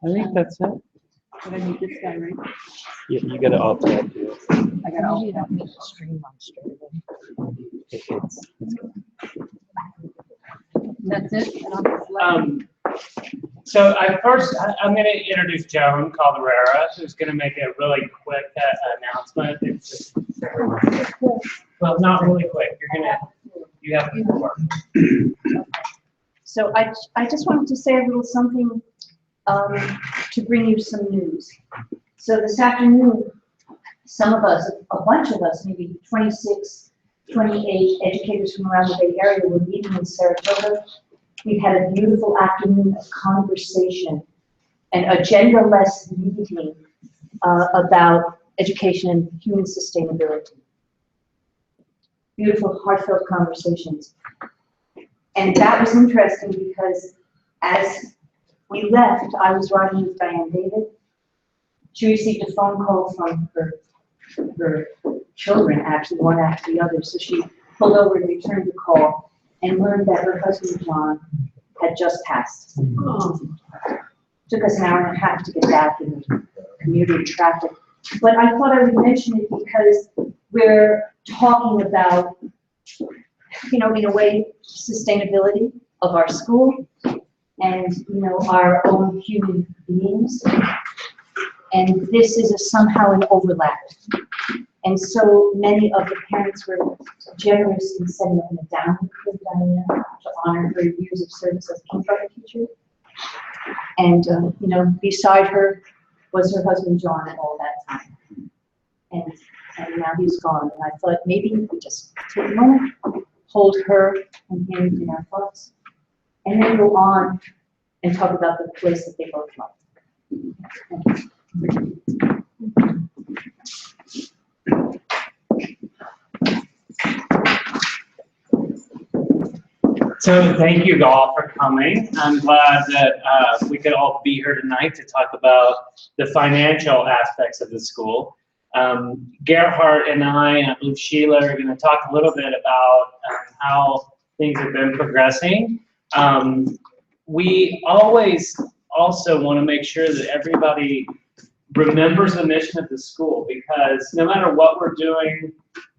I think that's it. But I need this guy, right? You got to alt tab here. I got all. You don't need to stream on straight away. It's That's it. And I'll just let So I'm going to introduce Joan Calderera, who's going to make a really quick announcement. It's just, well, not really quick. You have the floor. So I just wanted to say a little something to bring you some news. So this afternoon, some of us, a bunch of us, maybe 26, 28 educators from around the Bay Area were meeting in Saratoga. We've had a beautiful afternoon of conversation, an agenda-less meeting about education and human sustainability. Beautiful, heartfelt conversations. And that was interesting because as we left, I was riding with Diane David. She received a phone call from her children, actually, one after the other. So she pulled over and returned the call and learned that her husband, John, had just passed. Took us an hour and a half to get back in the commuter traffic. But I thought I would mention it because we're talking about, in a way, sustainability of our school and, our own human beings. And this is somehow an overlap. And so many of the parents were generous in setting up an endowment for Diane to honor her years of service as a kindergarten teacher. And, beside her was her husband, John, all that time. And now he's gone. And I thought maybe we could just take a moment, hold her and him in our thoughts, and then go on and talk about the place that they both love. So thank you all for coming. I'm glad that we could all be here tonight to talk about the financial aspects of the school. Gerhard and I believe Sheila are going to talk a little bit about how things have been progressing. We always also want to make sure that everybody remembers the mission of the school, because no matter what we're doing,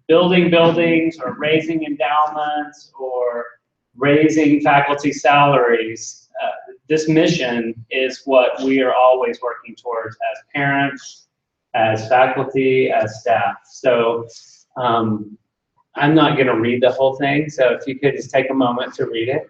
building buildings or raising endowments or raising faculty salaries, this mission is what we are always working towards as parents, as faculty, as staff. So I'm not going to read the whole thing, so if you could just take a moment to read it.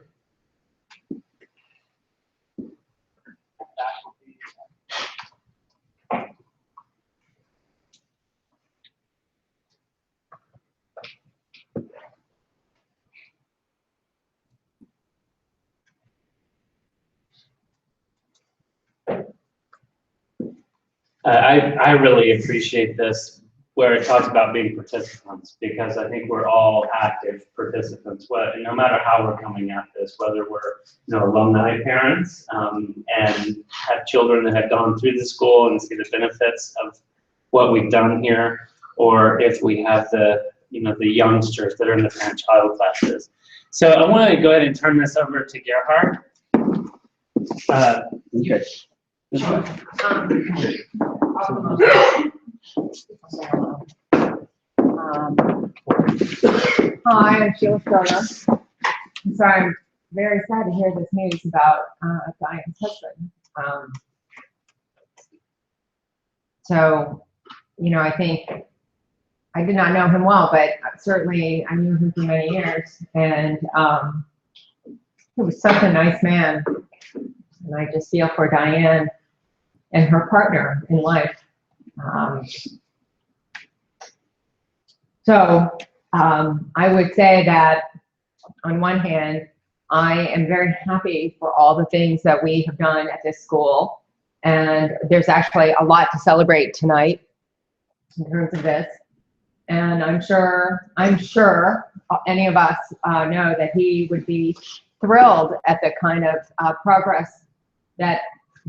I really appreciate this, where it talks about being participants, because I think we're all active participants, no matter how we're coming at this, whether we're alumni parents and have children that have gone through the school and see the benefits of what we've done here, or if we have the youngsters that are in the parent-child classes. So I want to go ahead and turn this over to Gerhard. okay. Hi, I'm Sheila Stroller. So I'm very sad to hear this news about Diane's husband. I think I did not know him well, but certainly I knew him for many years, and he was such a nice man, and I just feel for Diane and her partner in life. I would say that on one hand, I am very happy for all the things that we have done at this school, and there's actually a lot to celebrate tonight in terms of this. And I'm sure any of us know that he would be thrilled at the kind of progress that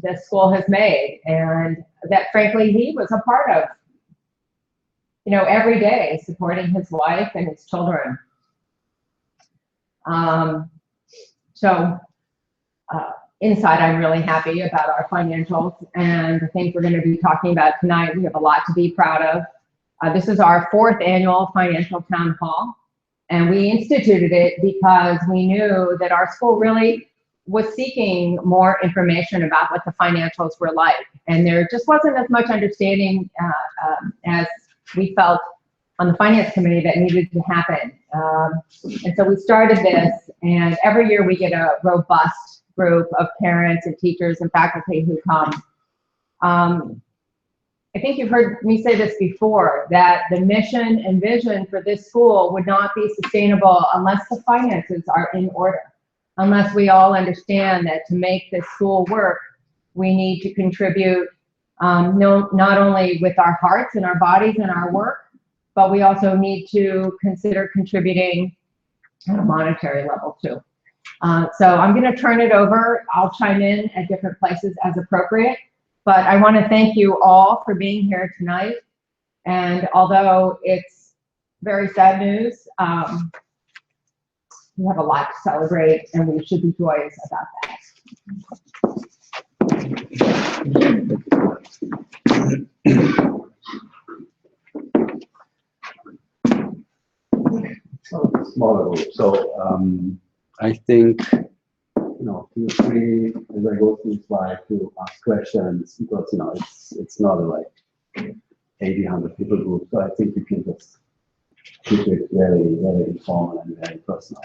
the school has made, and that frankly he was a part of, every day, supporting his wife and his children. inside, I'm really happy about our financials and the things we're going to be talking about tonight. We have a lot to be proud of. This is our 4th annual financial town hall, and we instituted it because we knew that our school really was seeking more information about what the financials were like, and there just wasn't as much understanding as we felt on the finance committee that needed to happen. And so we started this, and every year we get a robust group of parents and teachers and faculty who come. I think you've heard me say this before, that the mission and vision for this school would not be sustainable unless the finances are in order, unless we all understand that to make this school work, we need to contribute not only with our hearts and our bodies and our work, but we also need to consider contributing at a monetary level too. So I'm going to turn it over. I'll chime in at different places as appropriate, but I want to thank you all for being here tonight. And although it's very sad news, we have a lot to celebrate, and we should be joyous about that. Smaller group. So I think, feel free as I go through slide to ask questions, because it's not a like 80, 100 people group. So I think you can just keep it very, very informal and very personal.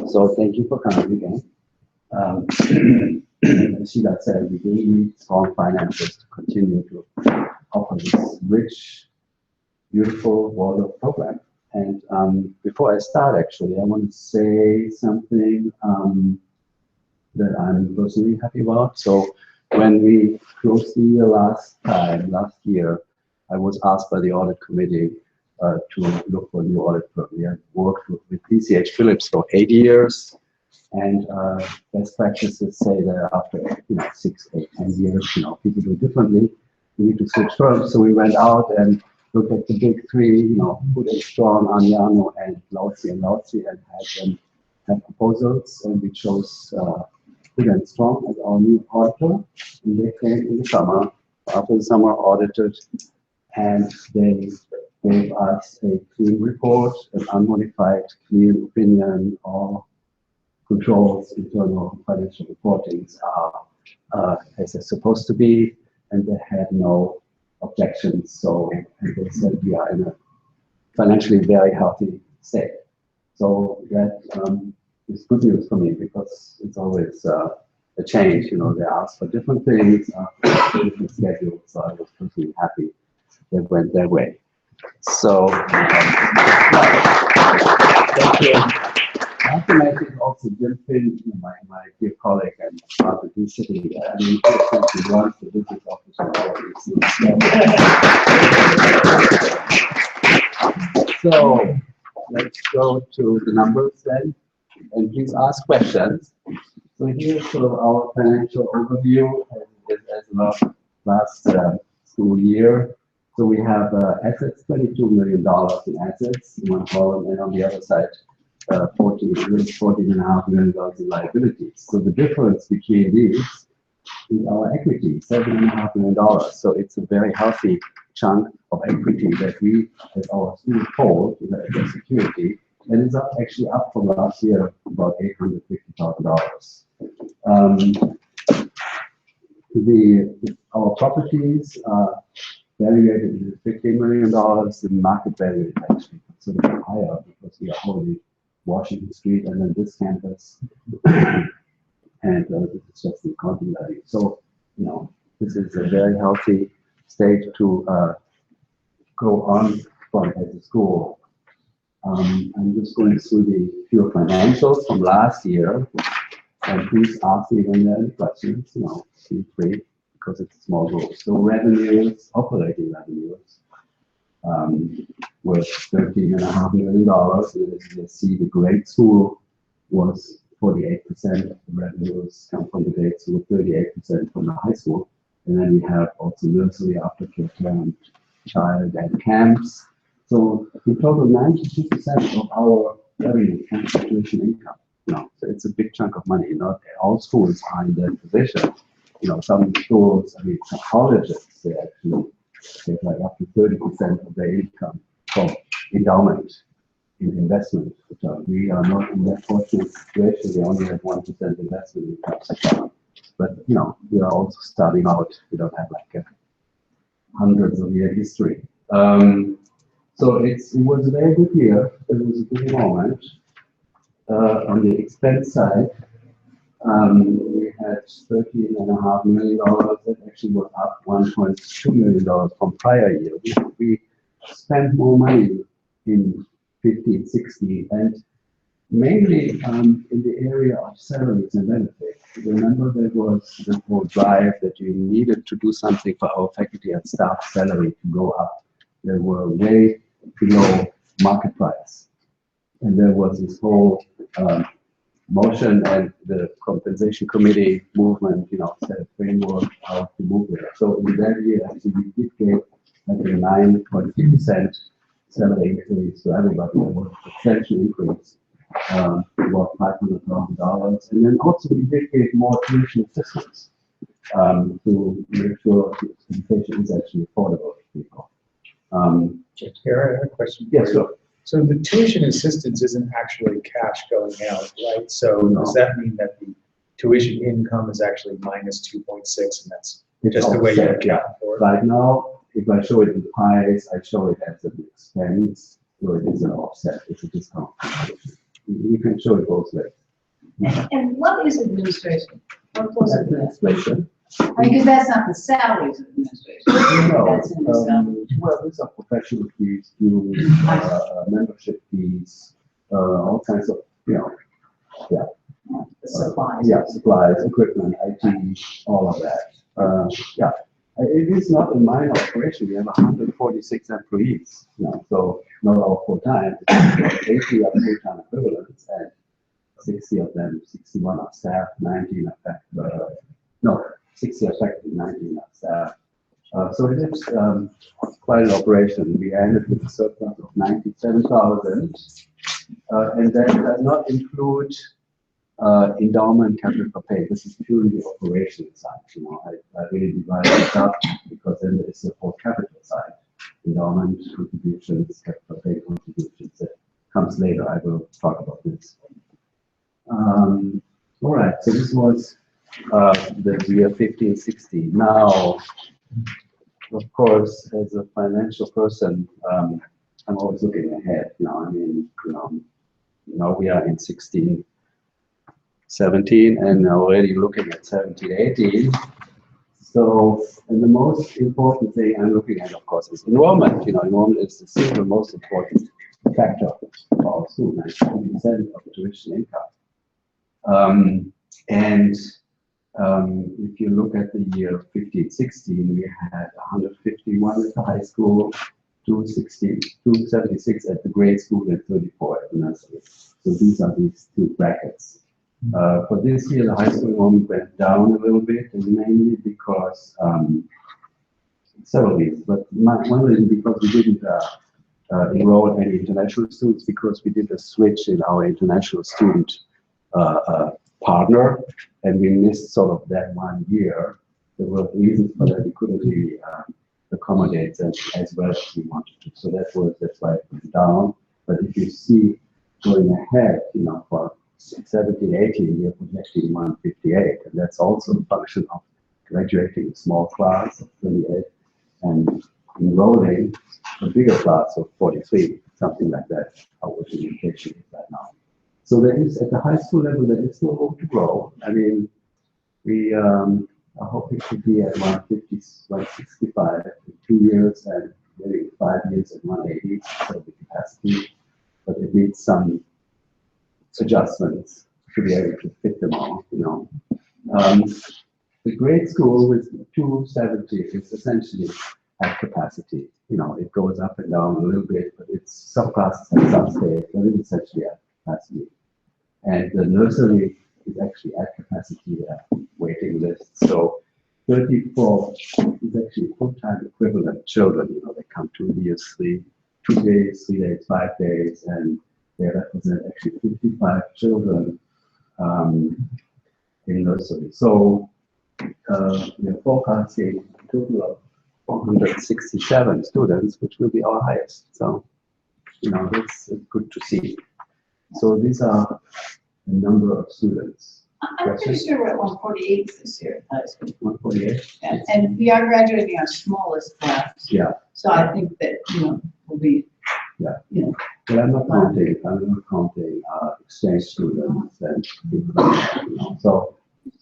So thank you for coming again. As Sheila said, we do need strong finances to continue to offer this rich, beautiful Waldorf program. And before I start, actually, I want to say something that I'm personally happy about. So when we closed the year last year, I was asked by the audit committee to look for a new audit firm. We have worked with PCH Phillips for 8 years, and best practices say that after 6, 8, 10 years, people do it differently. We need to switch firms. So we went out and looked at the big 3, Food and Strong, Aniano, and Lauzi, and had them have proposals, and we chose Food and Strong as our new auditor. And they came in the summer, after the summer audited, and they gave us a clean report, an unmodified, clean opinion. All controls, internal financial reportings are as they're supposed to be, and they had no objections. So they said we are in a financially very healthy state. So that is good news for me, because it's always a change. They ask for different things, different schedules. So I was personally happy they went their way. So Thank you. I have to mention also Jim Finn, my dear colleague, and Robert, who's sitting there. I mean, he runs the business office for all of these. So let's go to the numbers then, and please ask questions. So here's sort of our financial overview as of last school year. So we have assets, $22 million in assets in one column, and on the other side, $14.5 million in liabilities. So the difference between these is our equity, $7.5 million. So it's a very healthy chunk of equity that we, as our students hold, as a security, and it's actually up from last year about $850,000. Our properties are valuated at $15 million. The market value is actually considerably higher, because we are holding Washington Street and then this campus, and this is just the accounting value. So, this is a very healthy state to go on from as a school. I'm just going through the pure financials from last year, and please ask me when there are any questions. Feel free, because it's a small group. So revenues, operating revenues, was $13.5 million. And as you see, the grade school was 48% of the revenues come from the grade school, 38% from the high school. And then we have also nursery, aftercare, parent, child, and camps. So in total, 92% of our revenue comes from tuition income. So it's a big chunk of money. Not all schools are in that position. Some schools, I mean, some colleges, they actually get like up to 30% of their income from endowment in investment return. We are not in that fortunate situation. We only have 1% investment income. But we are also starting out. We don't have like a hundreds of year history. So it was a very good year. It was a good moment. On the expense side, we had $13.5 million. That actually was up $1.2 million from prior year. We spent more money in 15, 16, and mainly in the area of salaries and benefits. Remember, there was the whole drive that you needed to do something for our faculty and staff salary to go up. They were way below market price. And there was this whole motion, and the compensation committee movement, set a framework how to move it. So in that year, actually, we did get like a 9.3% salary increase to everybody. There was a substantial increase, about $500,000. And then also we did get more tuition assistance to make sure education is actually affordable to people. Here, I have a question. Yes, sir. So the tuition assistance isn't actually cash going out, right? So does that mean that the tuition income is actually minus 2.6, and that's just the way you account for it? Right now, if I show it in pies, I show it as an expense, so it is an offset. It's a discount. You can show it both ways. And what is administration? What goes into that? Administration. Because that's not the salaries of administration. No, That's in the salary. well, these are professional fees, dues, membership fees, all kinds of, The supplies. yeah, supplies, equipment, IT, all of that. Yeah, it is not a minor operation. We have 146 employees, so not all full-time. 80 are full-time equivalents, and 60 of them, 61 are staff, 19 are faculty. No, 60 are faculty, 19 are staff. So it is quite an operation. We ended with a surplus of 97,000, and that does not include endowment capital for pay. This is purely the operation side. I really divide it up because then there is the whole capital side. Endowment contributions, capital pay contributions. That comes later. I will talk about this. All right. So this was the year 15-16. Now, of course, as a financial person, I'm always looking ahead. I mean, now we are in 16. 17 and already looking at 17, 18. So, and the most important thing I'm looking at, of course, is enrollment. Enrollment is the single most important factor for our school, 90% of tuition income. If you look at the year 15-16, we had 151 at the high school, 276 at the grade school, and 34 at the nursery. So these are these two brackets. For this year, the high school enrollment went down a little bit, and mainly because several reasons. But one reason because we didn't enroll any international students, because we did a switch in our international student partner, and we missed sort of that 1 year. There were reasons for that. We couldn't really accommodate them as well as we wanted to. So that's why it went down. But if you see going ahead, for 17, 18, we are projecting 158, and that's also a function of graduating a small class of 28 and enrolling a bigger class of 43, something like that, how the education is right now. So there is, at the high school level, there is still room to grow. I mean, we are hoping to be at 150, 165 in 2 years, and maybe 5 years at 180, so the capacity, but it needs some adjustments to be able to fit them all, The grade school with 270 is essentially at capacity. It goes up and down a little bit, but it's some classes at some stage, but it's essentially at capacity. And the nursery is actually at capacity waiting list. So 34 is actually full-time equivalent children. They come 2 years, 2 days, 3 days, 5 days, and they represent actually 55 children in nursery. So we're forecasting a total of 467 students, which will be our highest. So, that's good to see. So these are the number of students. I'm pretty sure we're at 148 this year. 148? And we are graduating our smallest class. Yeah. So I think that, we'll be, Yeah. you But I'm not counting exchange students and people like that, So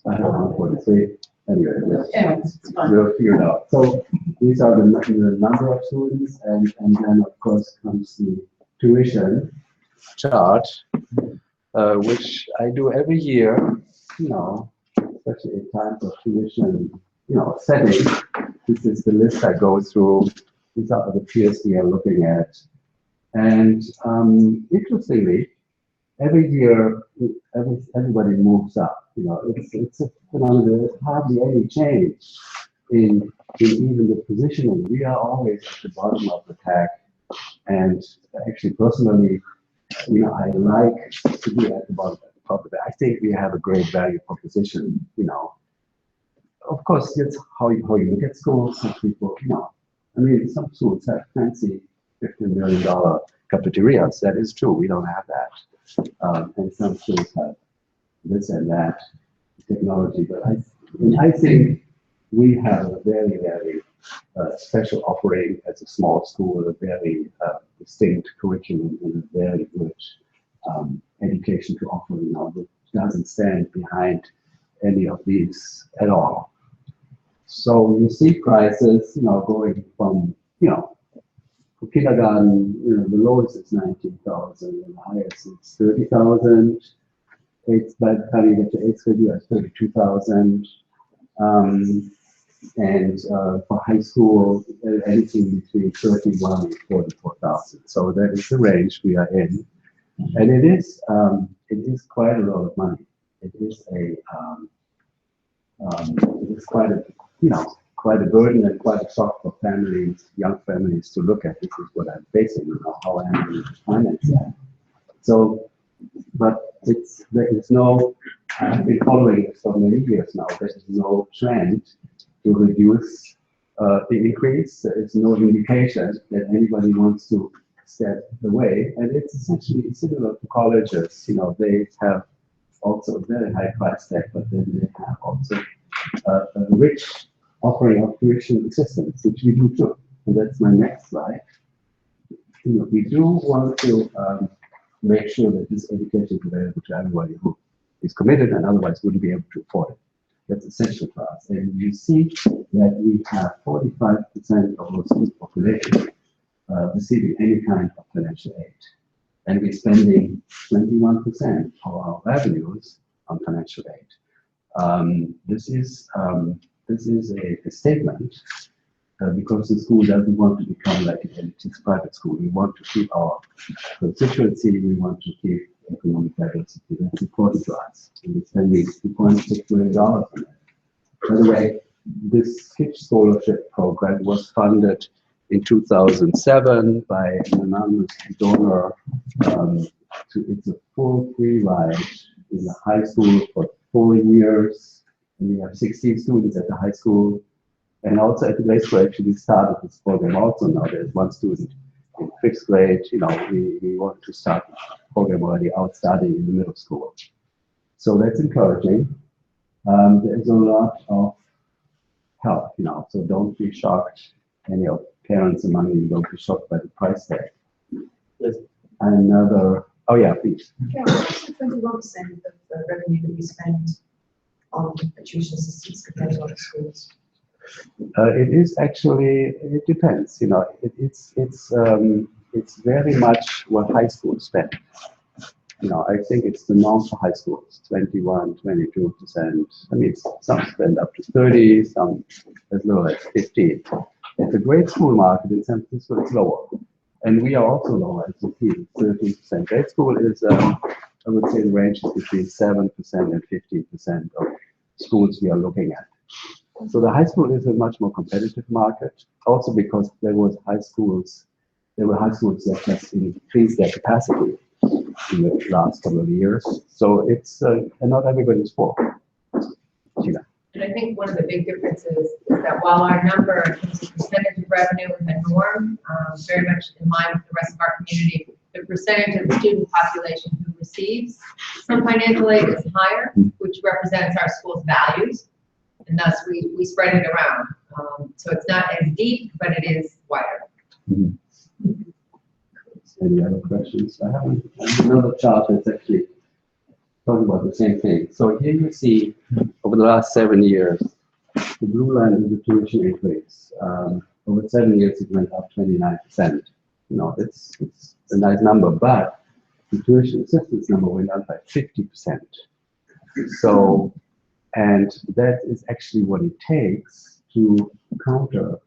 I have 143. Anyway, it's fine. we'll figure it out. So these are the number of students, and then of course comes the tuition chart, which I do every year, especially in times of tuition, setting. This is the list I go through. These are the peers we are looking at. And interestingly, every year, everybody moves up. It's a phenomenon. There's hardly any change in even the positioning. We are always at the bottom of the pack. And actually, personally, I like to be at the bottom of the pack. I think we have a great value proposition. Of course, it's how you look at schools. Some people, some schools have fancy $15 million cafeterias. That is true. We don't have that. And some schools have this and that technology. But I think we have a very, very special offering as a small school, a very distinct curriculum, and a very good education to offer. That doesn't stand behind any of these at all. So you see prices, going from, for kindergarten, the lowest is 19,000, and the highest is 30,000. By the time you get to 8th grade, you have 32,000. And for high school, anything between 31 and 44,000. So that is the range we are in, and it is quite a lot of money. It is quite a burden and quite a shock for families, young families, to look at. This is what I'm facing, how I'm going to finance that. So, but there is no. I've been following it for many years now. There is no trend to reduce the increase. There is no indication that anybody wants to step away, and it's essentially similar to colleges. They have also a very high price tag, but then they have also a rich offering of tuition assistance, which we do too. And that's my next slide. We do want to make sure that this education is available to everybody who is committed and otherwise wouldn't be able to afford it. That's essential for us. And you see that we have 45% of our school population receiving any kind of financial aid. And we're spending 21% of our revenues on financial aid. This is a statement because the school doesn't want to become like an elitist private school. We want to keep our constituency. We want to keep economic diversity. That's important to us. And we're spending $2.6 million on it. By the way, this KIPP scholarship program was funded in 2007 by an anonymous donor. It's a full free ride in the high school for 4 years. And we have 16 students at the high school. And also at the grade school, actually started this program also now. There's one student in 5th grade. We want to start the program already out studying in the middle school. So that's encouraging. There's a lot of help, so don't be shocked. Any of parents among you, don't be shocked by the price tag. Yes. Oh yeah, please. Yeah, what's the 21% of the revenue that we spend on tuition assistance compared to other schools? It depends, it's very much what high schools spend. I think it's the norm for high schools, 21, 22%. I mean, some spend up to 30, some as low as 15. At the grade school market in San Francisco, it's lower. And we are also lower as a team, 13%. Grade school is, I would say, the range is between 7% and 15% of schools we are looking at. So the high school is a much more competitive market, also because there were high schools that just increased their capacity. in the last couple of years. So it's not everybody's fault. Gina. And I think one of the big differences is that while our number in terms of percentage of revenue is a norm, very much in line with the rest of our community, the percentage of the student population who receives some financial aid is higher, which represents our school's values, and thus we spread it around. So it's not as deep, but it is wider. Any other questions? I have another chart that's actually talking about the same thing. So here you see over the last 7 years, the blue line is the tuition increase. Over 7 years, it went up 29%. You know, it's a nice number, but the tuition assistance number went up by 50%. So, and that is actually what it takes to counter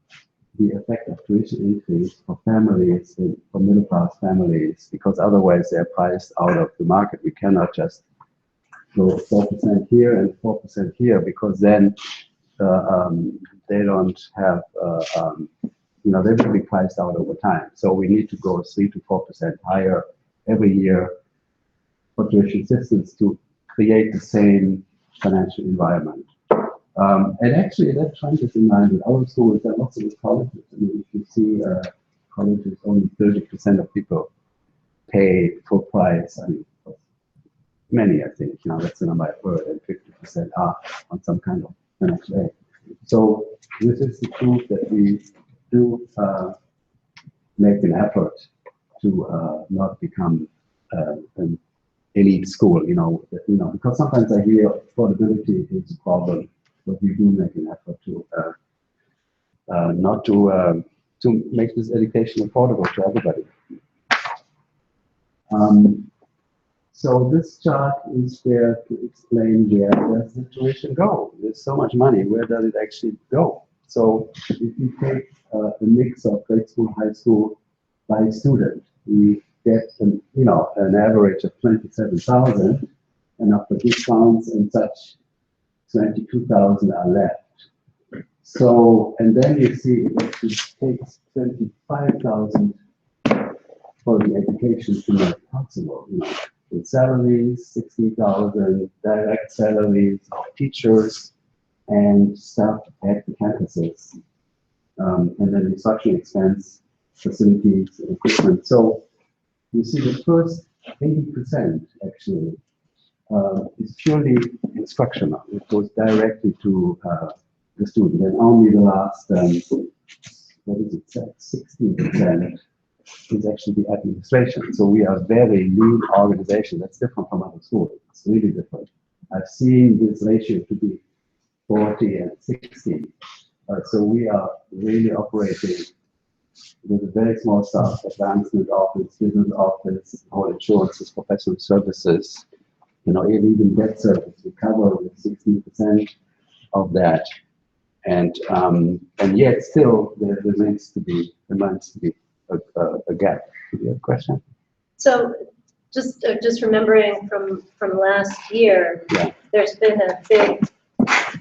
the effect of tuition increase for families, for middle-class families, because otherwise they're priced out of the market. We cannot just go 4% here and 4% here, because then they don't have, you know, they will be priced out over time. So we need to go 3 to 4% higher every year for tuition assistance to create the same financial environment. And actually, that trend is in line with our schools and also with colleges. I mean, if you see colleges, only 30% of people pay full price. I mean, many, I think, you know, that's the number I've heard, and 50% are on some kind of financial aid. So this is the proof that we do make an effort to not become an elite school, you know, because sometimes I hear affordability is a problem, but we do make an effort to not to make this education affordable to everybody. So this chart is there to explain where does the tuition go. There's so much money. Where does it actually go? So if you take a mix of grade school, high school by student, we get an average of 27,000, and after discounts and such, 22,000 are left. So, and then you see it actually takes 25,000 for the education to make it possible. You know, with salaries, 60,000, direct salaries of teachers and staff at the campuses, and then instruction expense, facilities, and equipment. So you see the first 80% actually is purely instructional. It goes directly to the student, and only the last, 16% is actually the administration. So we are a very lean organization. That's different from other schools. It's really different. I've seen this ratio to be 40 and 60. So we are really operating with a very small staff, advancement office, business office, all insurances, professional services, you know, even debt service. We cover with 16% of that. And yet still there remains to be a gap. Do you have a question? So just remembering from last year, Yeah. there's been a big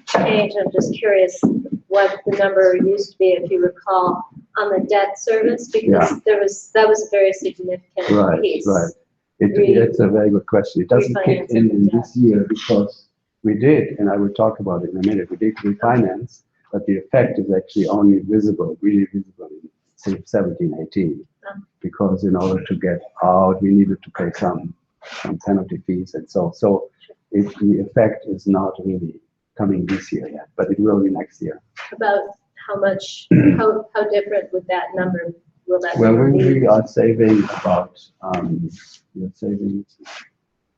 change. I'm just curious what the number used to be, if you recall, on the debt service, because that was a very significant piece. Right. It's a very good question. It doesn't kick in this year because we did, and I will talk about it in a minute, we did refinance, but the effect is actually only visible, really visible in say 17, 18, because in order to get out, we needed to pay some penalty fees and so the effect is not really coming this year yet, but it will be next year. About how much, how different would that number, will that Well, number be? we are saving about,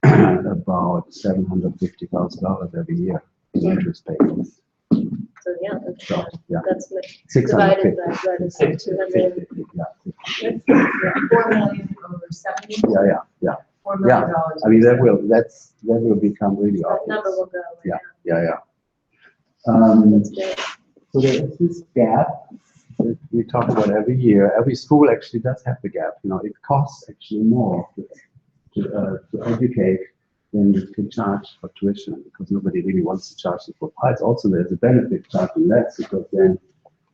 about $750,000 every year in interest payments. So yeah, So, yeah. that's divided 650. by that is 200. Yeah. 4 million over 70. Yeah. $4 million. I mean, that will become really That obvious. number will go. Yeah. That's great. So there is this gap that we talk about every year. Every school actually does have the gap. You know, it costs actually more to educate than you can charge for tuition, because nobody really wants to charge the full price. Also, there's a benefit charging less, because then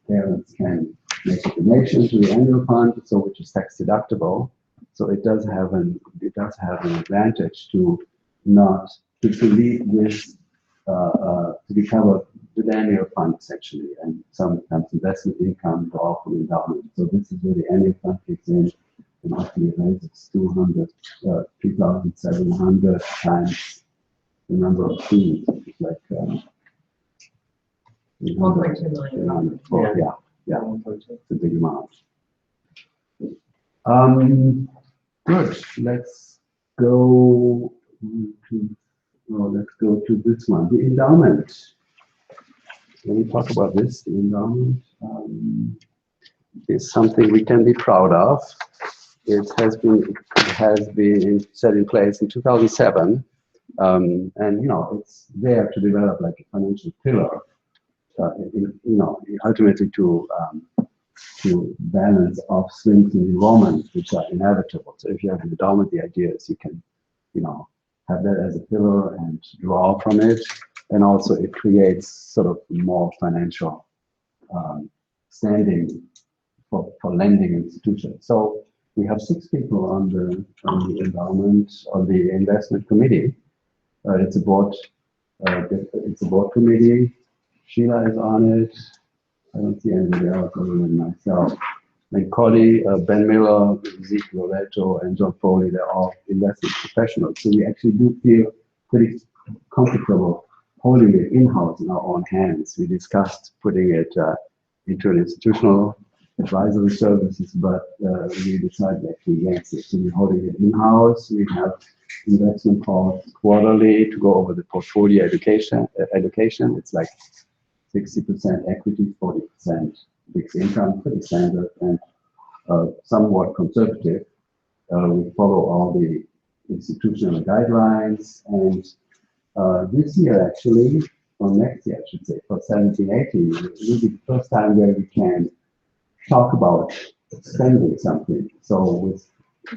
parents can make a donation to the annual fund, so which is tax deductible, So it does have an advantage to not to lead with to be covered with annual fund essentially, and sometimes investment income draw from endowment. So this is where the annual fund kicks in, and actually raises 2,700 times the number of fees. It's like 1.2 million. Yeah, it's a big amount. Good. Let's go to this one, the endowment. When we talk about this, the endowment is something we can be proud of. It has been set in place in 2007, and it's there to develop like a financial pillar. Ultimately to balance off swings in enrollment, which are inevitable. So if you have an endowment, the idea is you can, have that as a pillar and draw from it, and also it creates sort of more financial standing for lending institutions. So we have 6 people on the endowment, on the investment committee. It's a board committee. Sheila is on it. I don't see anybody else other than myself. And Cody, Ben Miller, Zeke Loretto, and John Foley, they're all investment professionals. So we actually do feel pretty comfortable holding it in-house in our own hands. We discussed putting it into an institutional advisory services, but we decided actually against it. So we're holding it in-house. We have investment calls quarterly to go over the portfolio education. It's like 60% equity, 40% fixed income, pretty standard and somewhat conservative. We follow all the institutional guidelines, and this year actually, or next year I should say, for 17-18, will be the first time where we can talk about spending something. So with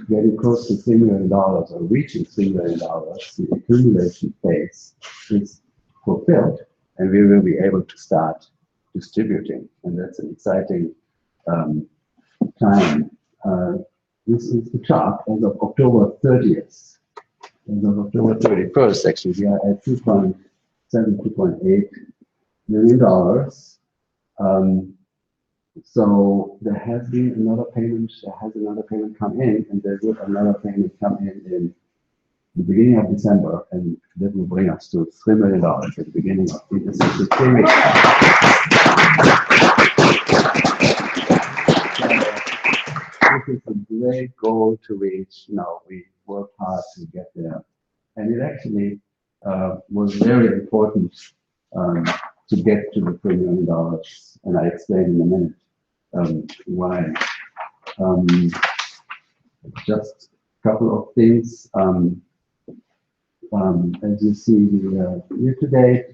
getting close to $3 million or reaching $3 million, the accumulation phase is fulfilled, and we will be able to start distributing, and that's an exciting time. This is the chart as of October 30th. As of October 31st, actually, we are at $2.7, $2.8 million. So there has been another payment. There has another payment come in, and there will another payment come in the beginning of December, and that will bring us to $3 million at the beginning of the period. This is a great goal to reach. We work hard to get there, and it actually was very important to get to the $3 million, and I explain in a minute why. Just a couple of things. As you see, the year-to-date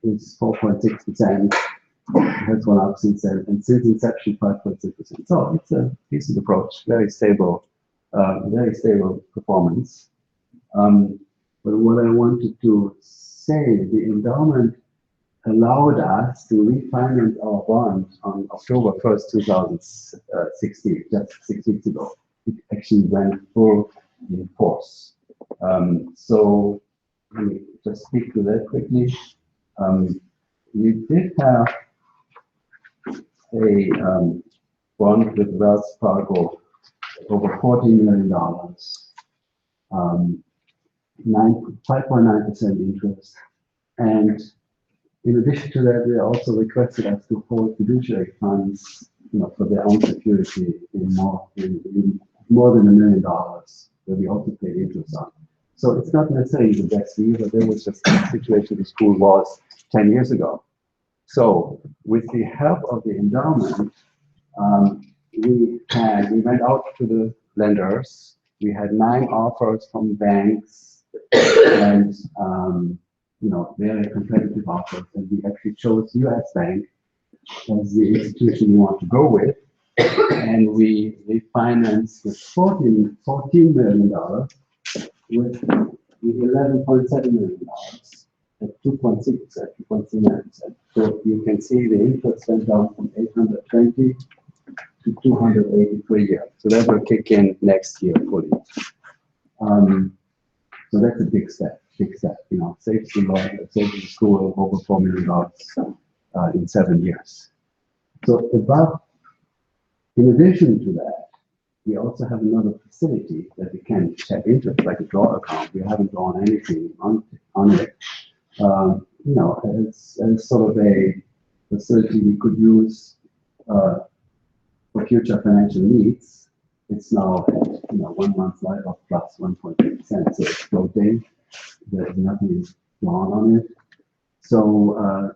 is 4.6%. Has gone up since then, and since inception, 5.6%. So it's a decent approach, very stable performance. But what I wanted to say, the endowment allowed us to refinance our bond on October 1st, 2016, just 6 weeks ago. It actually went full in force. So let me just speak to that quickly. We did have a bond with Wells Fargo over $14 million, 5.9% interest, and in addition to that, they also requested us to hold fiduciary funds, for their own security in more than $1 million, where we also paid interest on. So it's not necessarily the best deal, but there was just the situation the school was 10 years ago. So with the help of the endowment, we went out to the lenders. We had 9 offers from banks, and very competitive offers, and we actually chose US Bank as the institution we want to go with, and we refinanced with $14 million with $11.7 million at 2.6%. So you can see the interest went down from 820 to to 283 years. So that will kick in next year fully. So that's a big step, you know, saves the school over $4 million in 7 years. So in addition to that, we also have another facility that we can tap into, like a draw account. We haven't drawn anything on it. You know, as sort of a facility we could use for future financial needs. It's now at, you know, 1 month LIBOR plus 1.8%, so it's floating. There's nothing drawn on it. So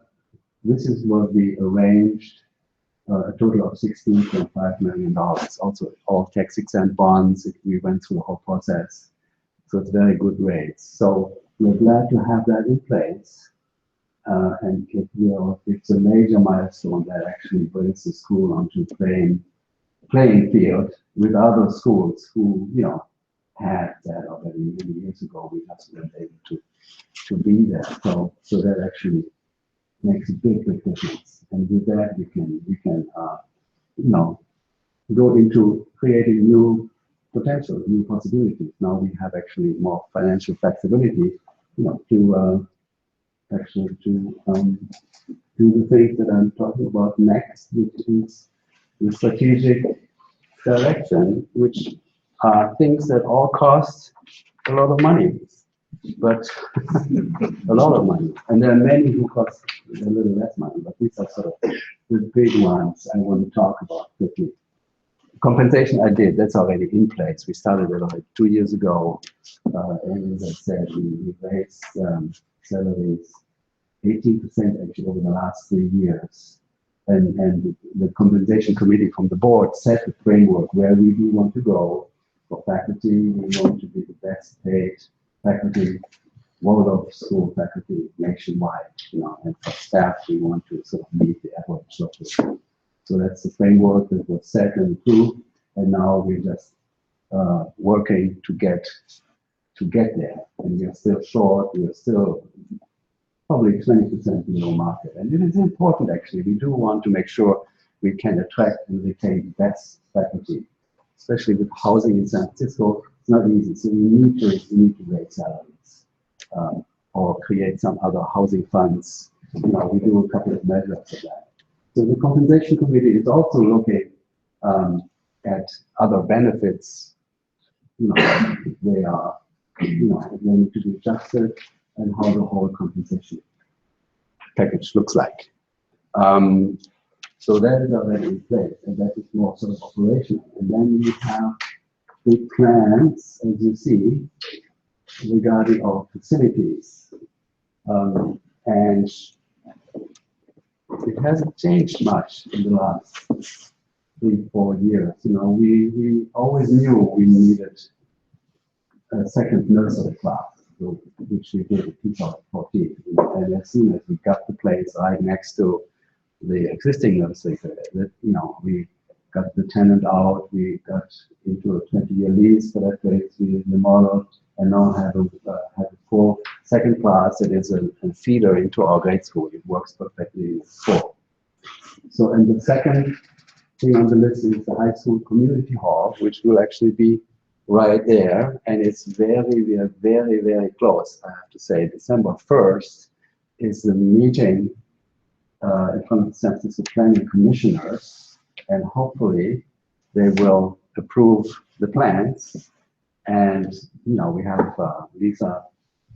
this is what we arranged, a total of $16.5 million. Also, all tax-exempt bonds. We went through the whole process, so it's very good rates. So we're glad to have that in place, and it's a major milestone that actually brings the school onto playing field with other schools who, you know, had that already many years ago. We have been able to be there. So that actually makes a big difference. And with that, we can you know, go into creating new potential, new possibilities. Now we have actually more financial flexibility, you know, to actually do the things that I'm talking about next, which is the strategic direction, which are things that all cost a lot of money, but a lot of money. And there are many who cost a little less money, but these are sort of the big ones I want to talk about quickly. Compensation I did, that's already in place. We started it like 2 years ago. And as I said, we raised salaries 18% actually over the last 3 years. And the compensation committee from the board set the framework where we do want to go for faculty. We want to be the best paid faculty, Waldorf School faculty nationwide, you know, and for staff, we want to sort of meet the average level. So that's the framework that was set and approved, and now we're just working to get there. And we are still short. We are still probably 20% below market. And it is important, actually. We do want to make sure we can attract and retain the best faculty, especially with housing in San Francisco. It's not easy. So we need to raise salaries or create some other housing funds. You know, we do a couple of measures of that. So the compensation committee is also looking at other benefits. You know, they are, you know, they need to be adjusted, and how the whole compensation package looks like. So that is already in place, and that is more sort of operational. And then we have big plans, as you see, regarding our facilities. And it hasn't changed much in the last 3-4 years. You know, we always knew we needed a second nursery class, which we did in 2014. And as soon as we got the place right next to the existing nursery, you know, we got the tenant out, we got into a 20-year lease for that place, we remodeled, and now have a full second class that is a feeder into our grade school. It works perfectly full. So, and the second thing on the list is the high school community hall, which will actually be right there, and we are very, very close, I have to say. December 1st is the meeting in front of the San Francisco Planning Commissioners, and hopefully they will approve the plans. And, you know, we have Lisa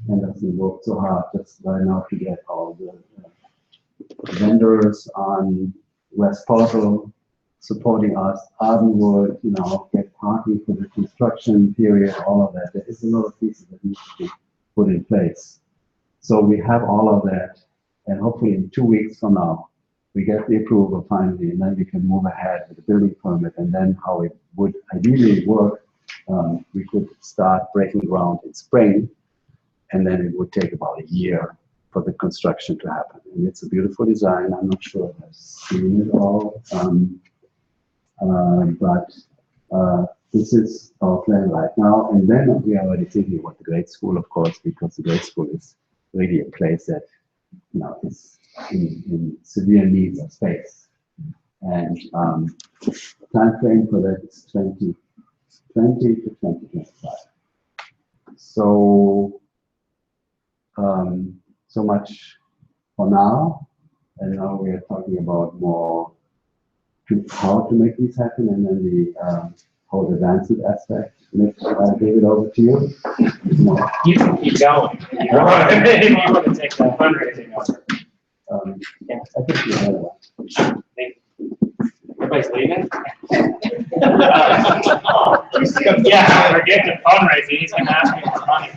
Henderson worked so hard just right now to get all the vendors on West Portal supporting us, Ardenwood, you know, get parking for the construction period, all of that. There is a lot of pieces that need to be put in place. So we have all of that, and hopefully in 2 weeks from now, we get the approval finally, and then we can move ahead with the building permit, and then how it would ideally work, we could start breaking ground in spring, and then it would take about a year for the construction to happen. And it's a beautiful design. I'm not sure if I've seen it all. But this is our plan right now, and then we are already thinking about the grade school, of course, because the grade school is really a place that, you know, is in severe need of space. And the time frame for that is 2020 to 2025. So, so much for now. And now we are talking about more how to make this happen, and then the whole advanced aspect. Mitch, I'll give it over to you. You can keep going. You want to take that fundraising over. I think you have one. Everybody's leaving? Yeah, we're getting to fundraising. He's gonna ask me for money.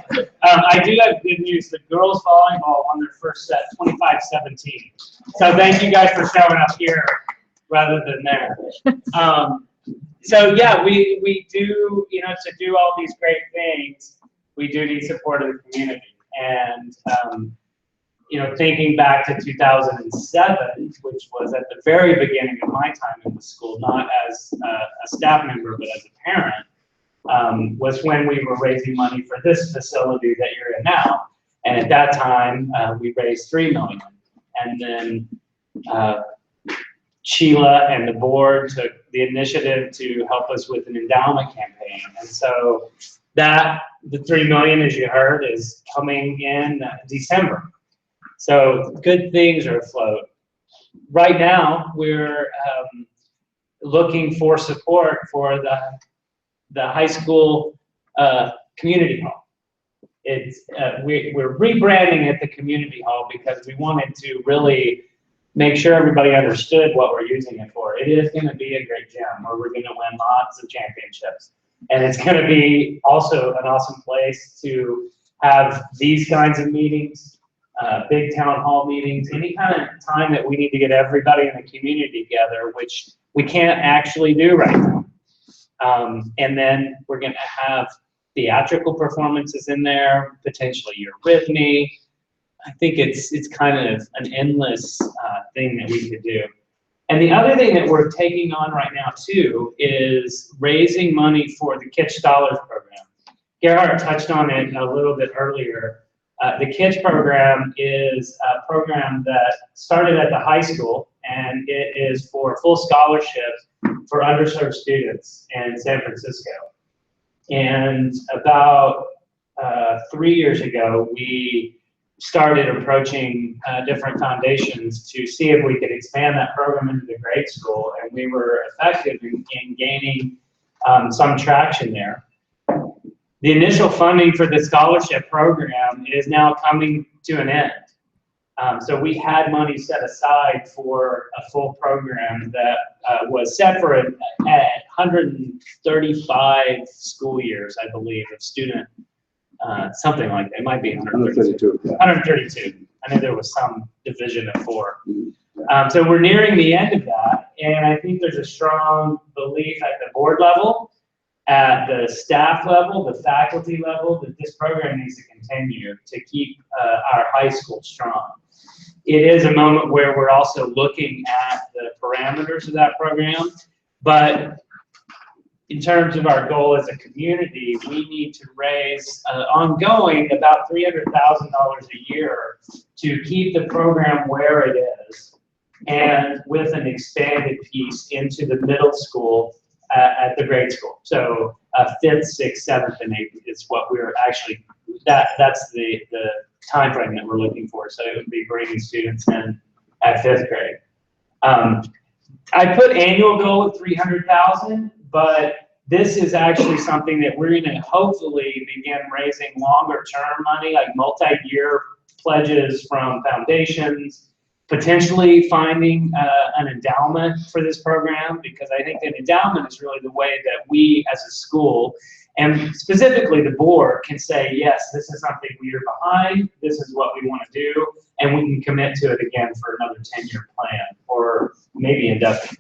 I do have good news. The girls volleyball won their first set, 25-17. So thank you guys for showing up here rather than there. So yeah, we do, to do all these great things, we do need support of the community. And thinking back to 2007, which was at the very beginning of my time in the school, not as a staff member, but as a parent, was when we were raising money for this facility that you're in now. And at that time, we raised $3 million. And then Sheila and the board took the initiative to help us with an endowment campaign. And so the $3 million, as you heard, is coming in December. So good things are afloat. Right now, we're looking for support for the high school community hall. We're rebranding it the community hall because we wanted to really make sure everybody understood what we're using it for. It is going to be a great gym where we're going to win lots of championships. And it's going to be also an awesome place to have these kinds of meetings, big town hall meetings, any kind of time that we need to get everybody in the community together, which we can't actually do right now. And then we're going to have theatrical performances in there, potentially You're With Me. I think it's kind of an endless thing that we could do. And the other thing that we're taking on right now too is raising money for the Kitsch Scholars Program. Gerhard touched on it a little bit earlier. The Kitsch program is a program that started at the high school, and it is for full scholarships for underserved students in San Francisco. And about 3 years ago, we started approaching different foundations to see if we could expand that program into the grade school, and we were effective in gaining some traction there. The initial funding for the scholarship program is now coming to an end. So we had money set aside for a full program that was set for 135 school years, I believe, of student, something like that. It might be 132. 132. I know there was some division of 4. So we're nearing the end of that, and I think there's a strong belief at the board level, at the staff level, the faculty level, that this program needs to continue to keep our high school strong. It is a moment where we're also looking at the parameters of that program, but in terms of our goal as a community, we need to raise ongoing about $300,000 a year to keep the program where it is, and with an expanded piece into the middle school at the grade school. So 5th, 6th, 7th, and 8th is what we're actually, that's the time frame that we're looking for. So it would be bringing students in at 5th grade. I put annual goal of 300,000, but this is actually something that we're going to hopefully begin raising longer term money, like multi-year pledges from foundations, potentially finding an endowment for this program, because I think an endowment is really the way that we as a school, and specifically the board, can say, yes, this is something we are behind, this is what we want to do, and we can commit to it again for another 10-year plan, or maybe indefinitely.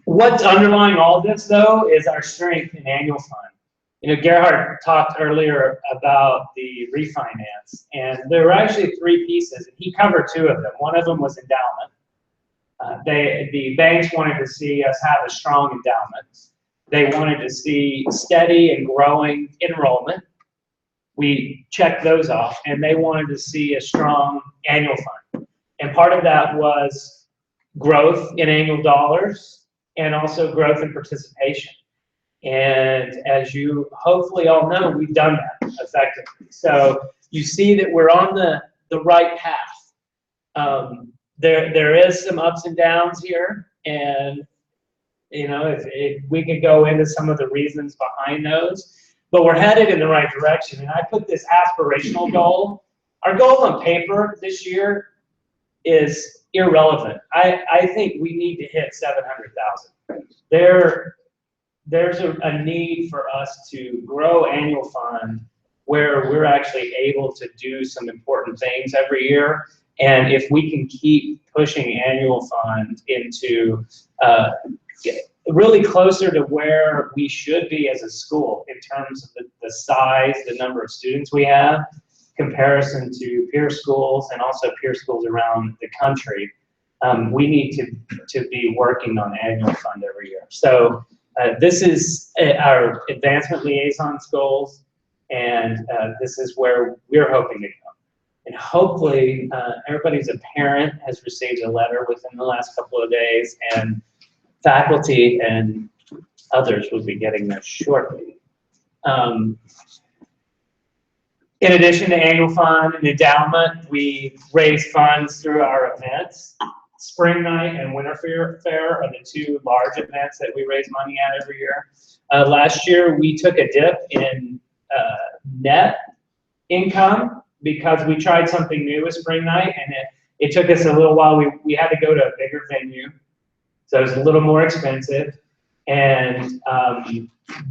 What's underlying all this, though, is our strength in annual fund. Gerhard talked earlier about the refinance, and there were actually 3 pieces, and he covered 2 of them. One of them was endowment. The banks wanted to see us have a strong endowment. They wanted to see steady and growing enrollment. We checked those off, and they wanted to see a strong annual fund. And part of that was growth in annual dollars and also growth in participation. And as you hopefully all know, we've done that effectively. So you see that we're on the right path. There is some ups and downs here, and if we could go into some of the reasons behind those, but we're headed in the right direction. And I put this aspirational goal. Our goal on paper this year is irrelevant. I think we need to hit 700,000. There's a need for us to grow annual fund where we're actually able to do some important things every year. And if we can keep pushing annual fund into really closer to where we should be as a school in terms of the size, the number of students we have, comparison to peer schools and also peer schools around the country, we need to be working on annual fund every year. So this is our advancement liaisons goals, and this is where we're hoping to go. And hopefully everybody's a parent has received a letter within the last couple of days, and faculty and others will be getting this shortly. In addition to annual fund and endowment, we raise funds through our events. Spring Night and Winter Fair are the two large events that we raise money at every year. Last year, we took a dip in net income because we tried something new with Spring Night, and it took us a little while. We had to go to a bigger venue, so it was a little more expensive. And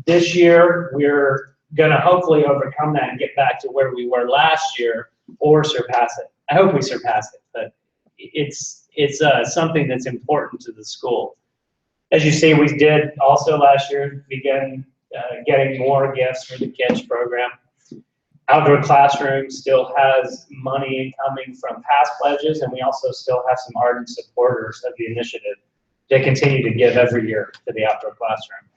this year, we're going to hopefully overcome that and get back to where we were last year or surpass it. I hope we surpass it, but it's something that's important to the school. As you see, we did also last year begin getting more gifts for the kids program. Outdoor Classroom still has money incoming from past pledges, and we also still have some ardent supporters of the initiative that continue to give every year to the Outdoor Classroom.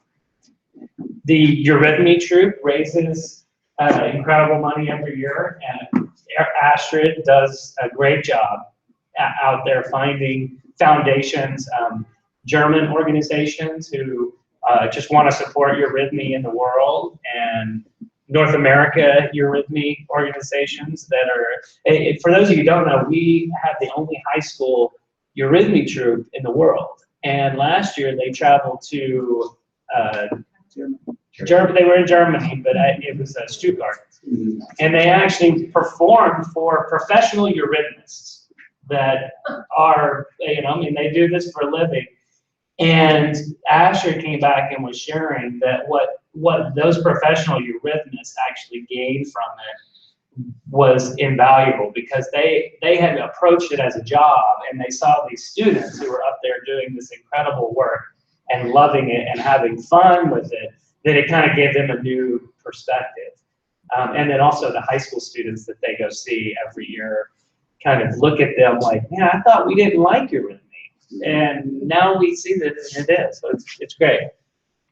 The Eurythmy Troop raises incredible money every year, and Astrid does a great job out there finding foundations, German organizations who just want to support Eurythmy in the world, and North America Eurythmy organizations that are, for those of you who don't know, we have the only high school Eurythmy Troop in the world. And last year they traveled to Germany. They were in Germany, but it was Stuttgart. And they actually performed for professional eurythmists that are, they do this for a living. And Asher came back and was sharing that what those professional eurythmists actually gained from it was invaluable, because they had approached it as a job, and they saw these students who were up there doing this incredible work and loving it and having fun with it, that it kind of gave them a new perspective. And then also the high school students that they go see every year kind of look at them like, yeah, I thought we didn't like eurythmy. And now we see that it is, so it's great.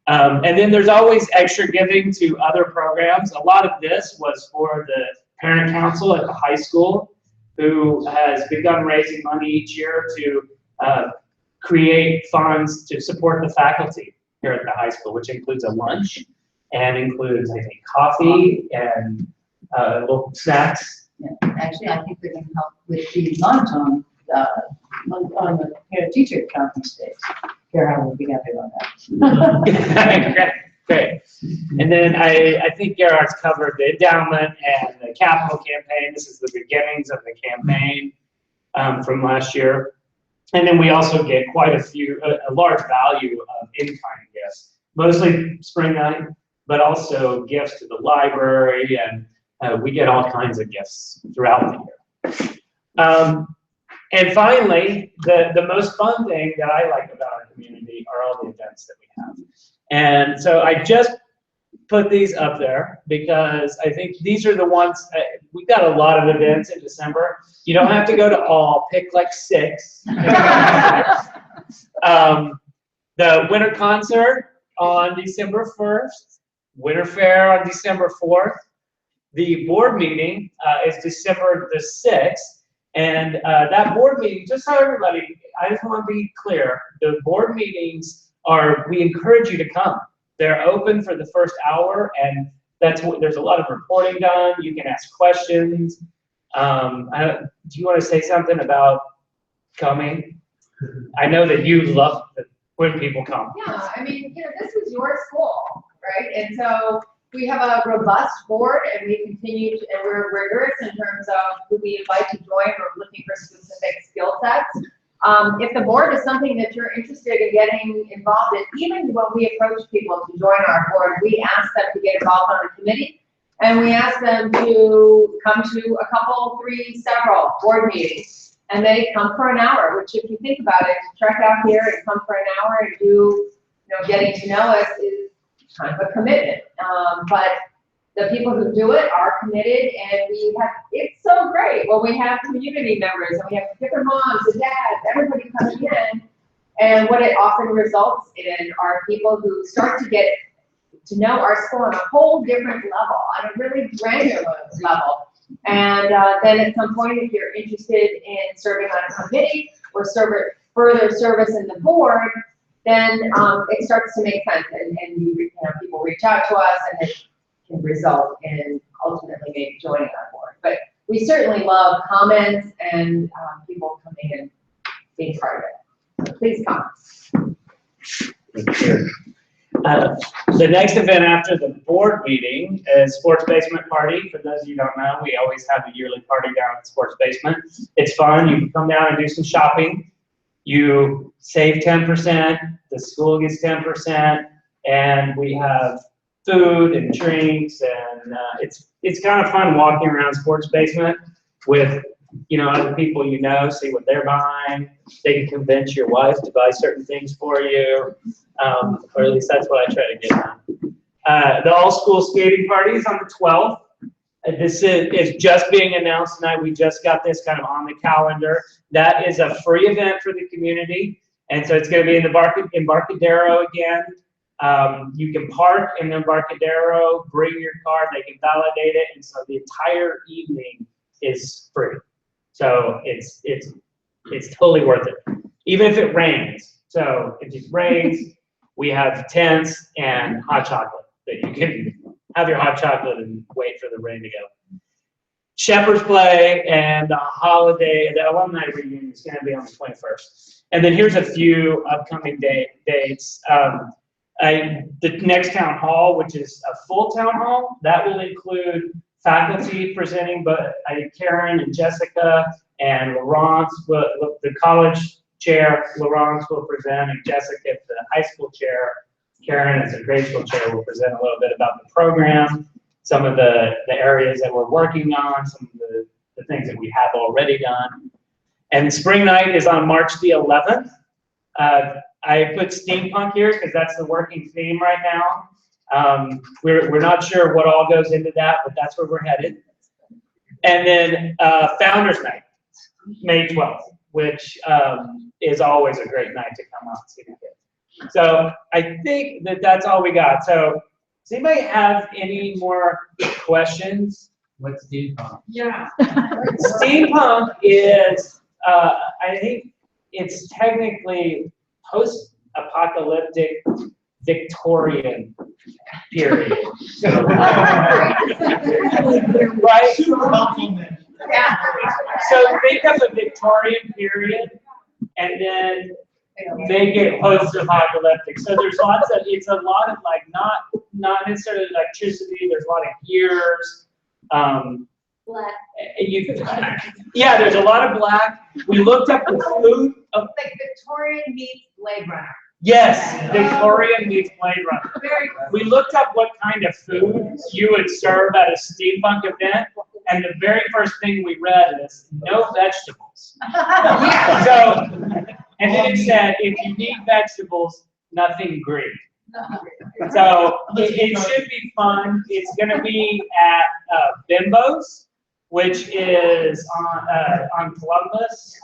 And then there's always extra giving to other programs. A lot of this was for the parent council at the high school, who has begun raising money each year to create funds to support the faculty here at the high school, which includes a lunch and includes, I think, coffee and little snacks. Yeah, actually, I think they're going to help with the lunch on the parent-teacher conference days. Karen will be happy about that. Great. And then I think Gerhard's covered the endowment and the capital campaign. This is the beginnings of the campaign from last year. And then we also get quite a large value of in-kind gifts, mostly Spring Night, but also gifts to the library, and we get all kinds of gifts throughout the year. And finally, the most fun thing that I like about our community are all the events that we have. And so I just put these up there because I think these are the ones, we've got a lot of events in December. You don't have to go to all, pick like 6. The winter concert on December 1st, Winter Fair on December 4th. The board meeting is December the 6th. And that board meeting, just so everybody, I just want to be clear, the board meetings we encourage you to come. They're open for the first hour, and that's what, there's a lot of reporting done. You can ask questions. Do you want to say something about coming? I know that you love when people come. Yeah, I mean, this is your school, right? And so we have a robust board, and we continue to, and we're rigorous in terms of who we invite to join. We're looking for specific skill sets. If the board is something that you're interested in getting involved in, even when we approach people to join our board, we ask them to get involved on the committee, and we ask them to come to a couple, 3, several board meetings, and they come for an hour, which if you think about it, to trek out here and come for an hour and do, getting to know us is kind of a commitment. But the people who do it are committed, and it's so great when we have community members and we have different moms and dads, everybody coming in. And what it often results in are people who start to get to know our school on a whole different level, on a really granular level. And then at some point, if you're interested in serving on a committee or further service in the board, then it starts to make sense, and people reach out to us, and it can result in ultimately maybe joining our board. But we certainly love comments and people coming and being part of it. So please come. The next event after the board meeting is Sports Basement Party. For those of you who don't know, we always have a yearly party down at Sports Basement. It's fun. You can come down and do some shopping. You save 10%, the school gets 10%, and we have food and drinks, and it's kind of fun walking around Sports Basement with other people see what they're buying. They can convince your wife to buy certain things for you, or at least that's what I try to get done. The all-school skating party is on the 12th. This is just being announced tonight. We just got this kind of on the calendar. That is a free event for the community, and so it's going to be in the Embarcadero again. You can park in the Embarcadero, bring your car, they can validate it, and so the entire evening is free. So it's totally worth it, even if it rains. So if it rains, we have tents and hot chocolate that you can have your hot chocolate and wait for the rain to go. Shepherd's Play and the alumni reunion is going to be on the 21st. And then here's a few upcoming dates. The next town hall, which is a full town hall, that will include faculty presenting, but Karen and Jessica and Laurence, the college chair, Laurence will present, and Jessica, the high school chair, Karen as a grade school chair, will present a little bit about the program, some of the areas that we're working on, some of the things that we have already done. And spring night is on March the 11th. I put steampunk here because that's the working theme right now. We're not sure what all goes into that, but that's where we're headed. And then Founders Night, May 12th, which is always a great night to come out and see the kids. So I think that's all we got. So does anybody have any more questions? What's steampunk? Yeah. Steampunk is, I think it's technically post-apocalyptic Victorian period. Right? Yeah. So think of a Victorian period and then make it post-apocalyptic. So there's it's a lot of not necessarily electricity, there's a lot of gears. Black. Yeah, there's a lot of black. We looked up the food. Like Victorian meets Blade Runner. Yes, Victorian meets Blade Runner. Very We looked up what kind of food you would serve at a steampunk event, and the very first thing we read is no vegetables. So, and then it said, if you need vegetables, nothing Greek. So it should be fun. It's going to be at Bimbo's, which is on Columbus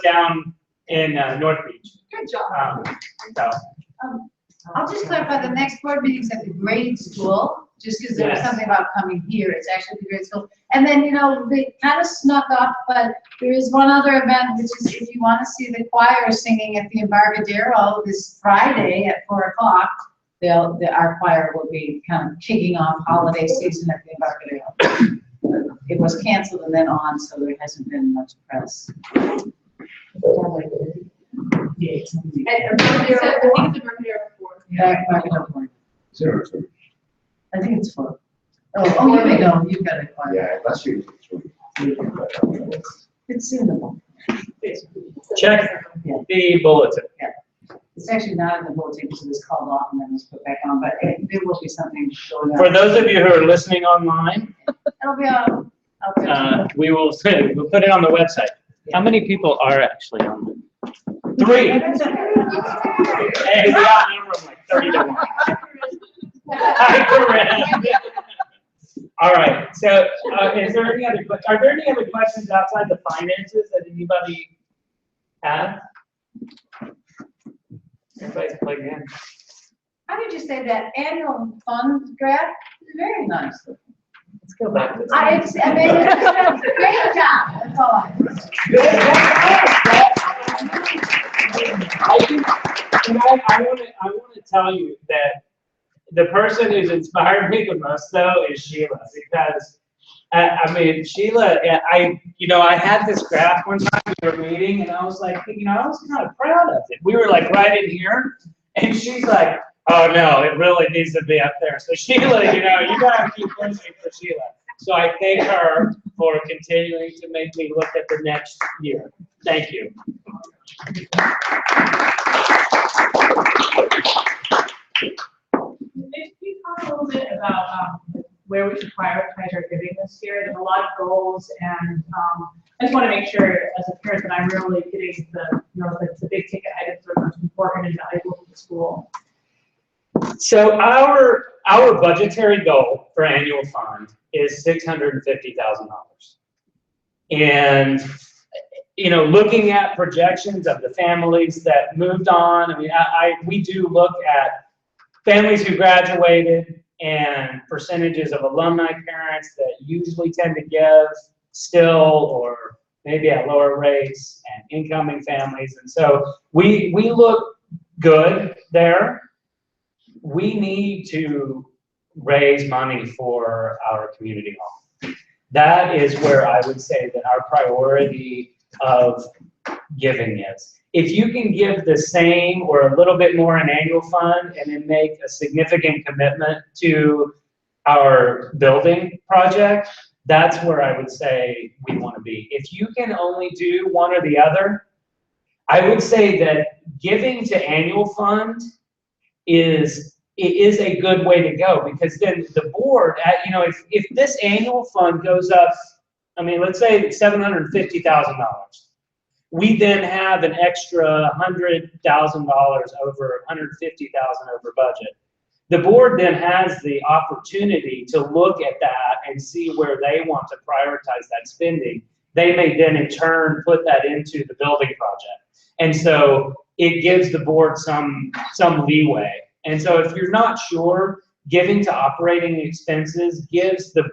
down in North Beach. Good job. So I'll just clarify, the next board meeting's at the grade school, just because there was Yes. something about coming here, it's actually the great school. And then, they kind of snuck up, but there is one other event, which is if you want to see the choir singing at the Embarcadero this Friday at 4:00, our choir will be kind of kicking off holiday season at the Embarcadero. It was canceled and then on, so there hasn't been much press. And Embarcadero. Sure. I think it's 4. Oh, you may know, you've got a choir. Yeah, last year it was It's in the book. Check the bulletin. It's actually not in the bulletin because it was called off and then was put back on, but there will be something going on. For those of you who are listening online, It'll be on. we'll put it on the website. How many people are actually on it? 3. Hey, we outnumber them like 30 to 1. Hi, Corinne. All right, so are there any other questions outside the finances that anybody have? Everybody's plugged in. How did you say that annual fund draft is very nice. Let's go back to I mean, it's a great job, that's all I. I think, I want to tell you that the person who's inspired me the most, though, is Sheila, because Sheila, I had this graph one time we were meeting, and I was like, I was kind of proud of it. We were like right in here, and she's like, oh no, it really needs to be up there. So Sheila, you gotta keep pushing for Sheila. So I thank her for continuing to make me look at the next year. Thank you. Can you talk a little bit about where we should prioritize our giving this year? There's a lot of goals, and I just want to make sure, as a parent, that I'm really getting the big ticket items that are most important and valuable to the school. So our budgetary goal for annual fund is $650,000. And looking at projections of the families that moved on, we do look at families who graduated and percentages of alumni parents that usually tend to give still, or maybe at lower rates, and incoming families. And so we look good there. We need to raise money for our community hall. That is where I would say that our priority of giving is. If you can give the same or a little bit more in annual fund and then make a significant commitment to our building project, that's where I would say we want to be. If you can only do one or the other, I would say that giving to annual fund is a good way to go, because then the board, if this annual fund goes up, let's say $750,000, we then have an extra $100,000 over, $150,000 over budget. The board then has the opportunity to look at that and see where they want to prioritize that spending. They may then in turn put that into the building project. And so it gives the board some leeway. And so if you're not sure, giving to operating expenses gives the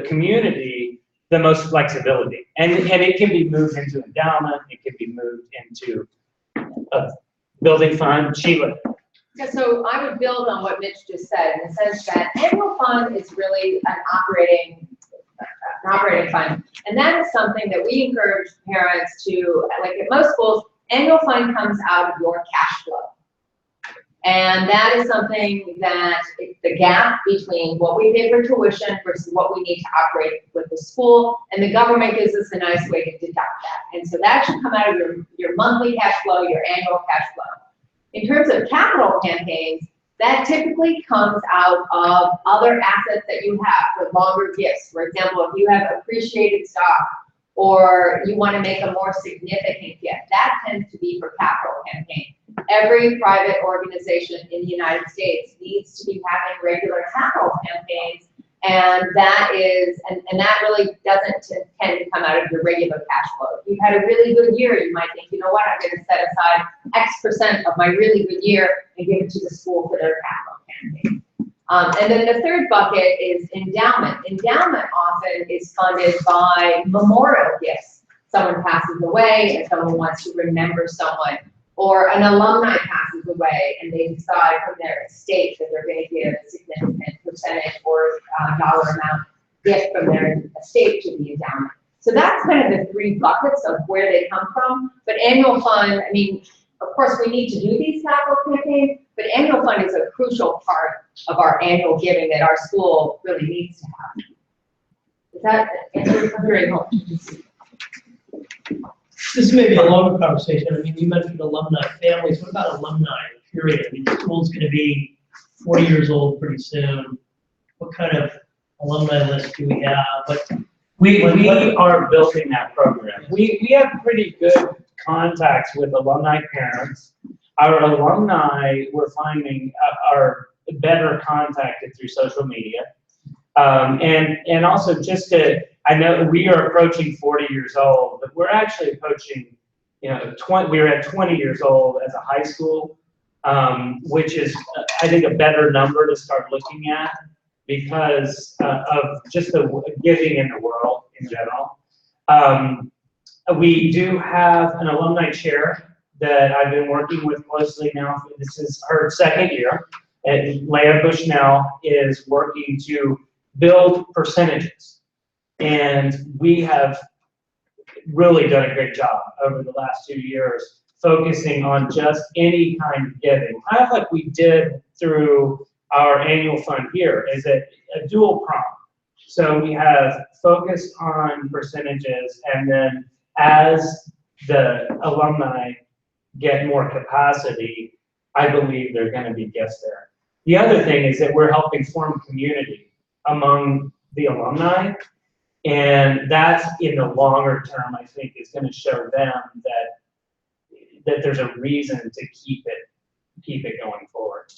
community the most flexibility. And it can be moved into endowment, it can be moved into a building fund. Sheila. Yeah, so I would build on what Mitch just said, in the sense that annual fund is really an operating fund. And that is something that we encourage parents to, like at most schools, annual fund comes out of your cash flow. And that is something that the gap between what we pay for tuition versus what we need to operate with the school, and the government gives us a nice way to deduct that. And so that should come out of your monthly cash flow, your annual cash flow. In terms of capital campaigns, that typically comes out of other assets that you have for longer gifts. For example, if you have appreciated stock, or you want to make a more significant gift, that tends to be for capital campaign. Every private organization in the United States needs to be having regular capital campaigns, and that really doesn't tend to come out of your regular cash flow. If you've had a really good year, you might think, you know what, I'm going to set aside X% of my really good year and give it to the school for their capital campaign. And then the third bucket is endowment. Endowment often is funded by memorial gifts. Someone passes away and someone wants to remember someone, or an alumni passes away and they decide from their estate that they're going to give a significant percentage or dollar amount gift from their estate to the endowment. So that's kind of the three buckets of where they come from. But annual fund, I mean, of course, we need to do these capital campaigns, but annual fund is a crucial part of our annual giving that our school really needs to have. Is that very helpful? This may be a longer conversation. I mean, you mentioned alumni families. What about alumni, period? I mean, the school's going to be 40 years old pretty soon. What kind of alumni list do we have? But We are building that program. We have pretty good contacts with alumni parents. Our alumni, we're finding, are better contacted through social media. And also just to, I know we are approaching 40 years old, but we're actually approaching, we were at 20 years old as a high school, which is, I think, a better number to start looking at because of just the giving in the world in general. We do have an alumni chair that I've been working with closely now. This is her second year. And Leah Bushnell is working to build percentages. And we have really done a great job over the last 2 years focusing on just any kind of giving, kind of like we did through our annual fund here, is a dual prong. So we have focused on percentages, and then as the alumni get more capacity, I believe there are going to be gifts there. The other thing is that we're helping form community among the alumni, and that's in the longer term, I think, is going to show them that there's a reason to keep it going forward.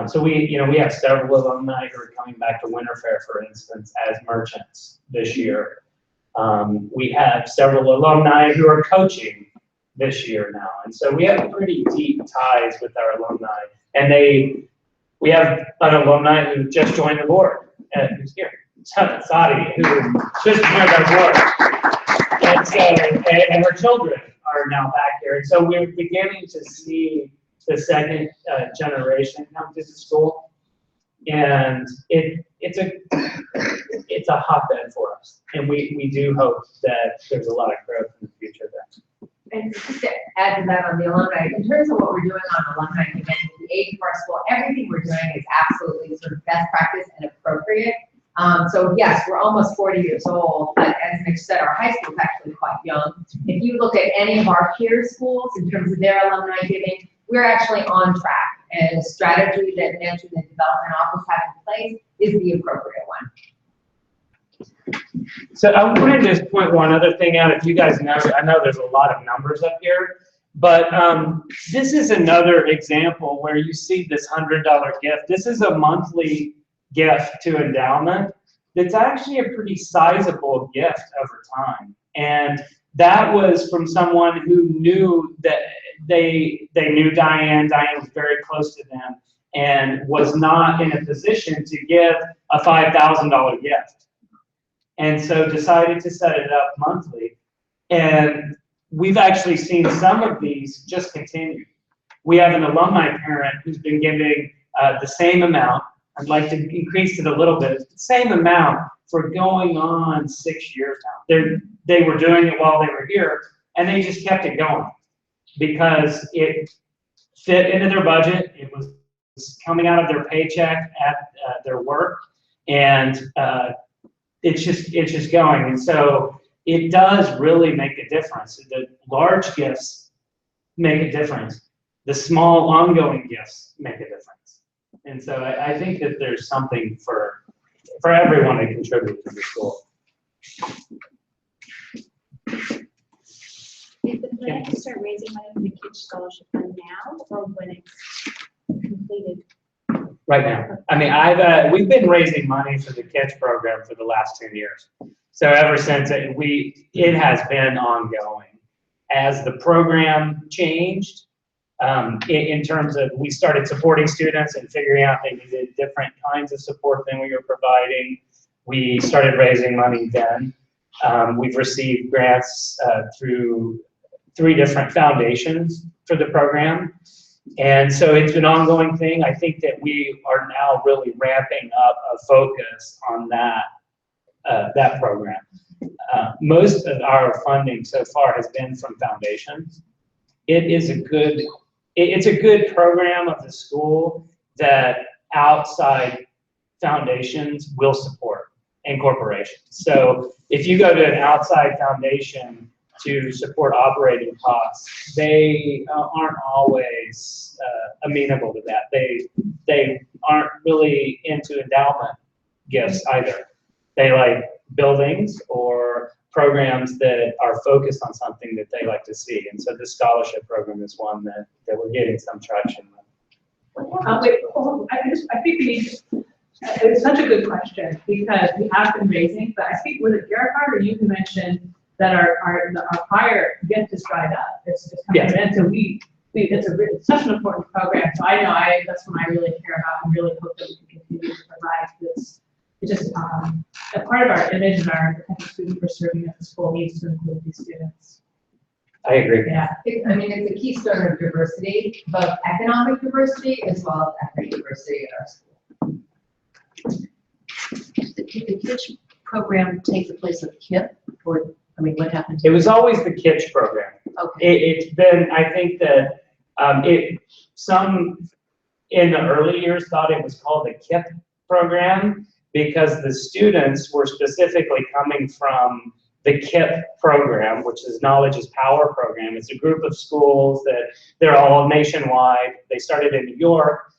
So we have several alumni who are coming back to Winter Fair, for instance, as merchants this year. We have several alumni who are coaching this year now, and so we have pretty deep ties with our alumni. And we have an alumni who just joined the board, who's here, Sadi, who just joined our board, and her children are now back here. And so we're beginning to see the second generation come to the school, and it's a hotbed for us, and we do hope that there's a lot of growth in the future there. And just to add to that on the alumni, in terms of what we're doing on alumni events, the age of our school, everything we're doing is absolutely sort of best practice and appropriate. So yes, we're almost 40 years old, but as Mitch said, our high school is actually quite young. If you look at any of our peer schools in terms of their alumni giving, we're actually on track, and the strategy that Nancy and the development office have in place is the appropriate one. So I wanted to just point one other thing out. If you guys know, I know there's a lot of numbers up here, but this is another example where you see this $100 gift. This is a monthly gift to Endowment. That's actually a pretty sizable gift over time. And that was from someone who knew that they knew Diane. Diane was very close to them and was not in a position to give a $5,000 gift. And so decided to set it up monthly. And we've actually seen some of these just continue. We have an alumni parent who's been giving the same amount. I'd like to increase it a little bit. The same amount for going on 6 years now. They were doing it while they were here, and they just kept it going because it fit into their budget. It was coming out of their paycheck at their work, and it's just going. And so it does really make a difference. The large gifts make a difference. The small ongoing gifts make a difference. And so I think that there's something for everyone to contribute to the school. Is the plan to start raising money for the Kids Scholarship Fund now, or when it's completed? Right now. I mean, we've been raising money for the kids program for the last 10 years. So ever since it has been ongoing. As the program changed, in terms of, we started supporting students and figuring out they needed different kinds of support than we were providing. We started raising money then. We've received grants through 3 different foundations for the program. And so it's an ongoing thing. I think that we are now really ramping up a focus on that program. Most of our funding so far has been from foundations. It's a good program of the school that outside foundations will support, and corporations. So if you go to an outside foundation to support operating costs, they aren't always amenable to that. They aren't really into endowment gifts either. They like buildings or programs that are focused on something that they like to see. And so the scholarship program is one that we're getting some traction with. Wait, hold on. I think we need, it's such a good question because we have been raising, but I think was it Gerhard or you who mentioned that our prior gift is dried up. It's coming to an end. So it's such an important program. So I know that's what I really care about and really hope that we can continue to provide this. It's just a part of our image and our type of student we're serving at the school needs to include these students. I agree. Yeah. I mean, it's a keystone of diversity, both economic diversity as well as ethnic diversity at our school. Did the KITCH program take the place of KIP, or, I mean, what happened? It was always the KITCH program. Okay. It's been, I think that some in the early years thought it was called the KIP program because the students were specifically coming from the KIP program, which is Knowledge is Power program. It's a group of schools that they're all nationwide. They started in New York,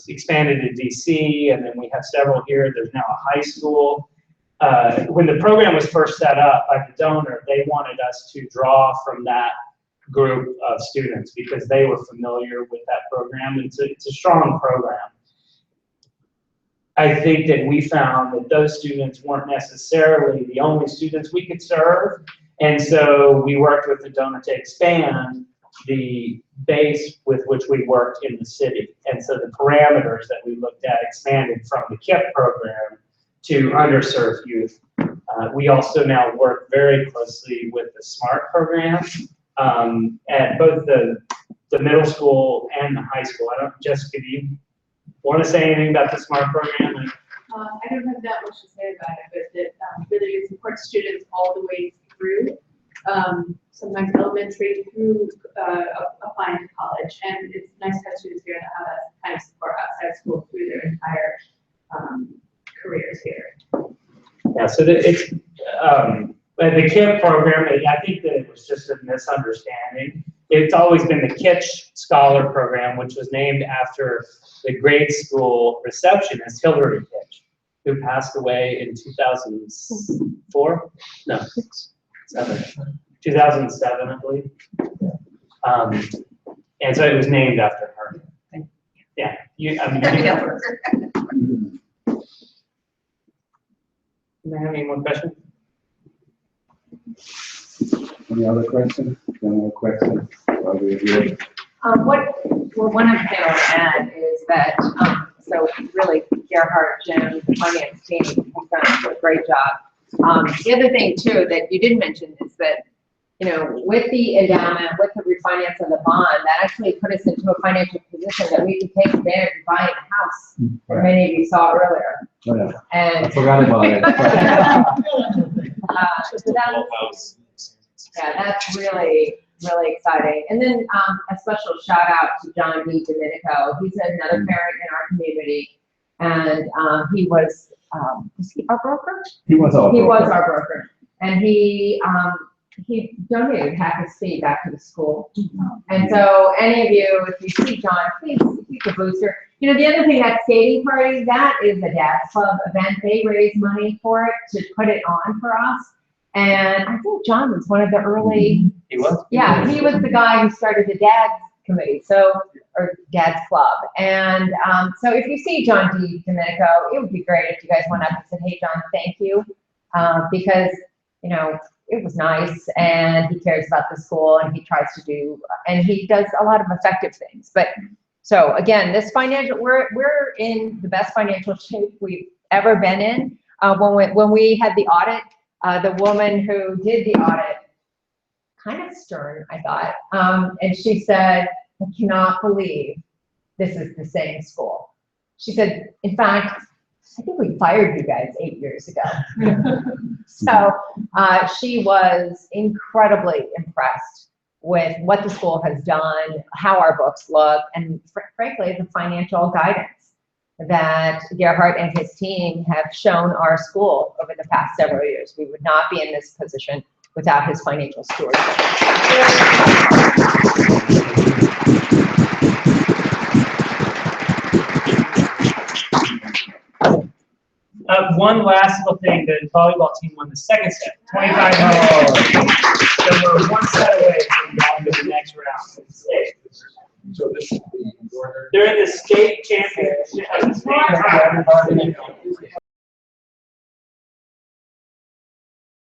expanded to DC, and then we have several here. There's now a high school. When the program was first set up by the donor, they wanted us to draw from that group of students because they were familiar with that program. It's a strong program. I think that we found that those students weren't necessarily the only students we could serve, and so we worked with the donor to expand the base with which we worked in the city. And so the parameters that we looked at expanded from the KIP program to underserved youth. We also now work very closely with the SMART program at both the middle school and the high school. Jessica, do you want to say anything about the SMART program? I don't have that much to say about it, but that really it supports students all the way through, sometimes elementary through applying to college. And it's nice to have students here that have that kind of support outside school through their entire careers here. Yeah, so it's the KIP program, I think that it was just a misunderstanding. It's always been the KITCH Scholar Program, which was named after the grade school receptionist, Hillary Kitch, who passed away in 2004? No, 2007, I believe. And so it was named after her. Yeah, do you have any more questions? Any other questions? General questions? While we're here? One other thing I want to add is that, so really, Gerhard, Jim, the finance team has done a great job. The other thing too that you didn't mention is that, you know, with the endowment, with the refinance of the bond, that actually put us into a financial position that we could take advantage of buying a house. Right. Many of you saw earlier. Oh, yeah. And I forgot about it. That's really exciting. And then a special shout out to John D. Domenico. He's another parent in our community, and he was he our broker? He was our broker, and he donated half his fee back to the school. And so any of you, if you see John, please keep the booster. You know, the other thing, that skating party, that is a dad's club event. They raise money for it to put it on for us. And I think John was one of the early. He was? Yeah, he was the guy who started the dad's committee, or dad's club. And so if you see John D. Domenico, it would be great if you guys went up and said, hey, John, thank you. Because, you know, it was nice, and he cares about the school, and he tries to do, and he does a lot of effective things. But so again, this financial, we're in the best financial shape we've ever been in. When we had the audit, the woman who did the audit, kind of stern, I thought, and she said, "I cannot believe this is the same school." She said, "In fact, I think we fired you guys 8 years ago." So she was incredibly impressed with what the school has done, how our books look, and frankly, the financial guidance that Gerhard and his team have shown our school over the past several years. We would not be in this position without his financial stewardship. One last little thing, the volleyball team won the second set, 25-0. So we're one set away from going to the next round. So this should be in order. They're in the state championship.